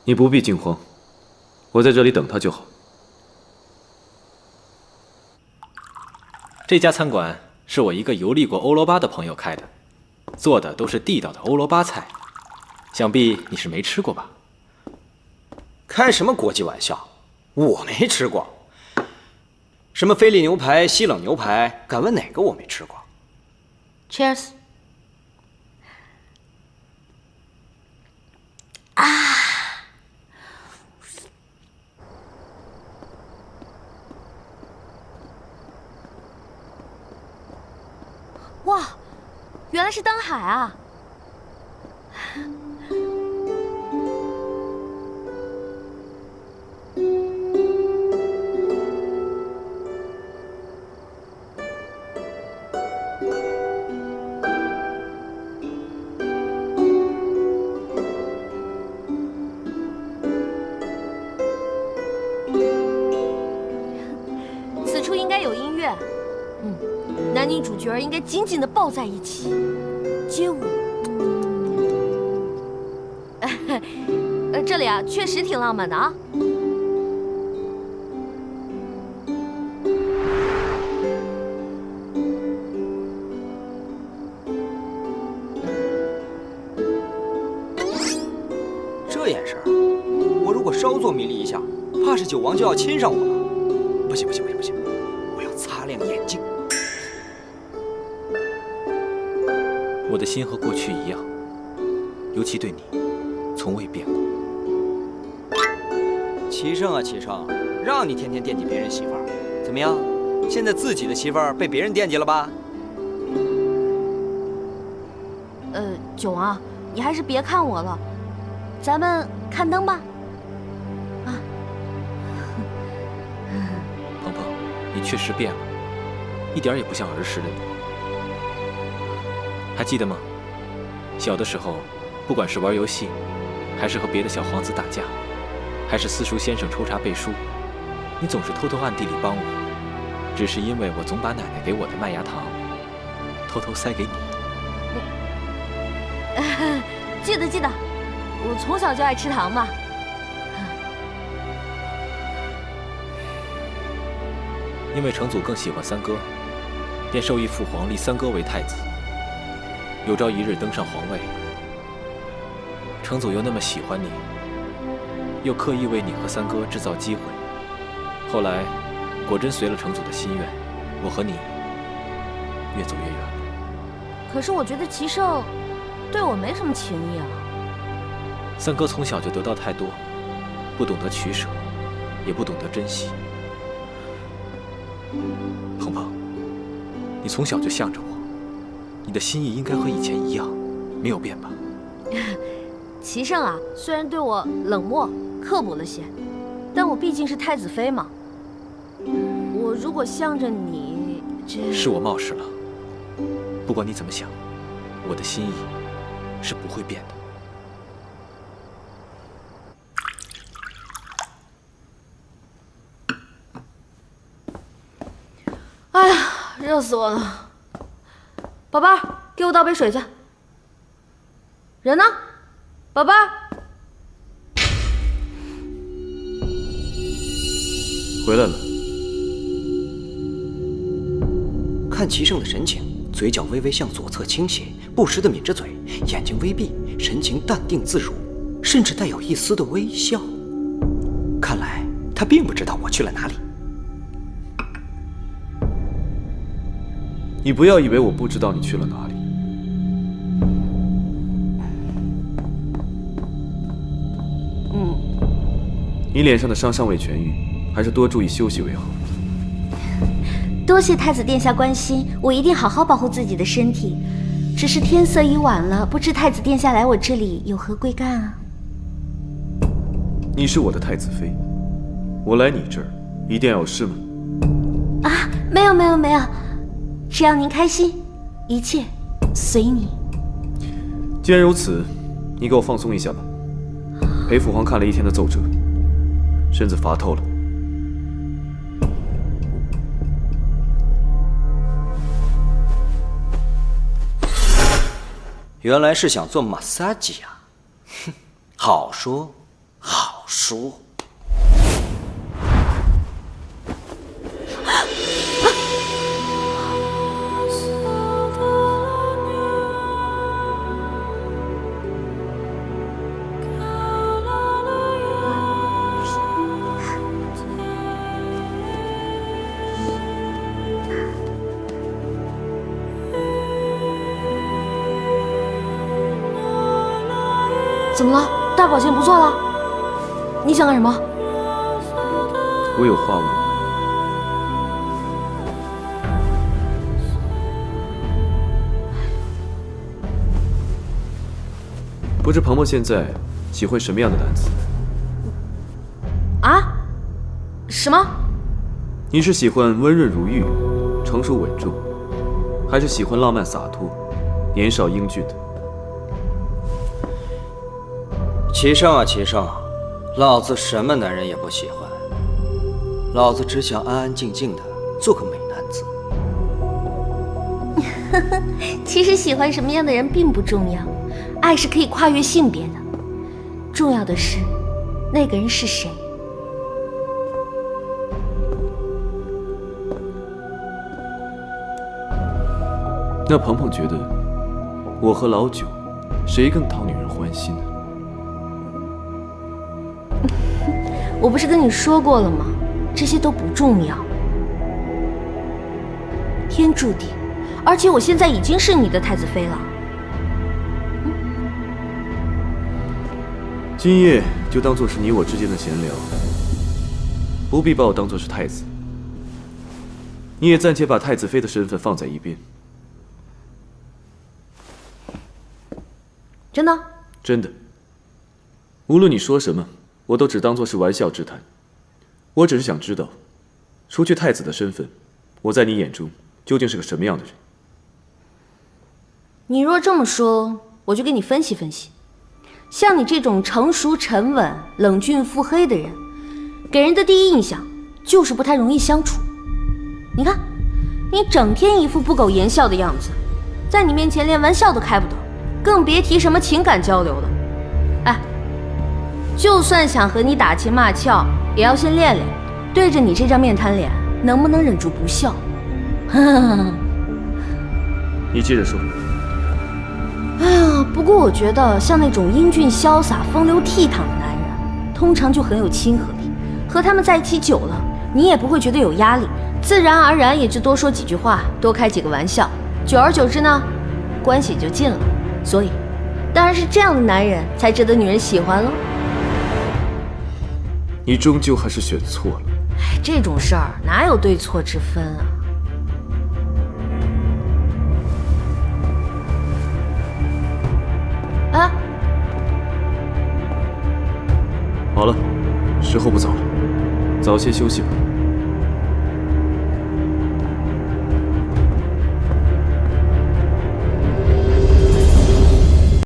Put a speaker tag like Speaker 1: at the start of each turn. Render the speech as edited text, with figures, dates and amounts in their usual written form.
Speaker 1: 你不必惊慌，我在这里等他就好。
Speaker 2: 这家餐馆是我一个游历过欧罗巴的朋友开的，做的都是地道的欧罗巴菜，想必你是没吃过吧？
Speaker 3: 开什么国际玩笑？我没吃过。什么菲力牛排、西冷牛排，敢问哪个我没吃过
Speaker 4: ？Cheers！ 啊！哇，原来是灯海啊！此处应该有音乐，男女主角应该紧紧地抱在一起，街舞。这里啊，确实挺浪漫的啊。
Speaker 3: 这眼神，我如果稍作迷离一下，怕是九王就要亲上我了。不行，我要擦亮眼睛。
Speaker 2: 我的心和过去一样，尤其对你，从未变过。
Speaker 3: 齐胜啊，齐胜，让你天天惦记别人媳妇儿，怎么样？现在自己的媳妇儿被别人惦记了吧？
Speaker 4: 九王，你还是别看我了，咱们看灯吧。啊，
Speaker 2: 鹏鹏，你确实变了，一点也不像儿时的你。还记得吗？小的时候，不管是玩游戏，还是和别的小皇子打架，还是私塾先生抽查背书，你总是偷偷暗地里帮我，只是因为我总把奶奶给我的麦芽糖偷偷塞给你。
Speaker 4: 记得，我从小就爱吃糖嘛。
Speaker 2: 因为成祖更喜欢三哥，便授意父皇立三哥为太子，有朝一日登上皇位。成祖又那么喜欢你，又刻意为你和三哥制造机会，后来果真随了成祖的心愿，我和你越走越远了。
Speaker 4: 可是我觉得齐胜对我没什么情意啊。
Speaker 2: 三哥从小就得到太多，不懂得取舍，也不懂得珍惜。鹏鹏，你从小就向着我，你的心意应该和以前一样，没有变吧？
Speaker 4: 齐胜啊，虽然对我冷漠刻薄了些，但我毕竟是太子妃嘛。我如果向着你，
Speaker 2: 是我冒失了。不管你怎么想，我的心意是不会变的。
Speaker 4: 哎呀，热死我了！宝贝儿，给我倒杯水去。人呢？宝贝儿，
Speaker 1: 回来了。
Speaker 3: 看齐胜的神情，嘴角微微向左侧倾斜，不时地抿着嘴，眼睛微闭，神情淡定自如，甚至带有一丝的微笑。看来他并不知道我去了哪里。
Speaker 1: 你不要以为我不知道你去了哪里。你脸上的伤尚未痊愈，还是多注意休息为好。
Speaker 4: 多谢太子殿下关心，我一定好好保护自己的身体。只是天色已晚了，不知太子殿下来我这里有何贵干啊？
Speaker 1: 你是我的太子妃，我来你这儿一定要有事吗？
Speaker 4: 啊，没有，只要您开心，一切随你。
Speaker 1: 既然如此，你给我放松一下吧。陪父皇看了一天的奏折，身子乏透了。
Speaker 3: 原来是想做马萨吉呀，哼，好说。好书。
Speaker 4: 怎么了？大保健不做了？你想干什么？
Speaker 1: 我有话问你。不知鹏鹏现在喜欢什么样的男子？
Speaker 4: 啊？什么？
Speaker 1: 你是喜欢温润如玉、成熟稳重，还是喜欢浪漫洒脱、年少英俊的？
Speaker 3: 齐胜啊，齐胜，老子什么男人也不喜欢，老子只想安安静静的做个美男子。
Speaker 4: 其实喜欢什么样的人并不重要，爱是可以跨越性别的，重要的是那个人是谁。
Speaker 1: 那鹏鹏觉得我和老九谁更讨女人欢心呢？
Speaker 4: 我不是跟你说过了吗？这些都不重要，天注定，而且我现在已经是你的太子妃了。
Speaker 1: 今夜就当作是你我之间的闲聊，不必把我当作是太子。你也暂且把太子妃的身份放在一边。
Speaker 4: 真的？
Speaker 1: 真的。无论你说什么，我都只当作是玩笑之谈。我只是想知道，除去太子的身份，我在你眼中究竟是个什么样的人？
Speaker 4: 你若这么说，我就给你分析分析。像你这种成熟沉稳、冷峻腹黑的人，给人的第一印象就是不太容易相处。你看，你整天一副不苟言笑的样子，在你面前连玩笑都开不得，更别提什么情感交流了。哎，就算想和你打情骂俏，也要先练练，对着你这张面瘫脸，能不能忍住不笑？
Speaker 1: 你接着说。
Speaker 4: 哎呀，不过我觉得像那种英俊潇洒、风流倜傥的男人，通常就很有亲和力。和他们在一起久了，你也不会觉得有压力，自然而然也就多说几句话，多开几个玩笑，久而久之呢，关系也就近了。所以，当然是这样的男人才值得女人喜欢喽。
Speaker 1: 你终究还是选错了。
Speaker 4: 哎，这种事儿哪有对错之分啊？啊！
Speaker 1: 好了，时候不早了，早些休息吧。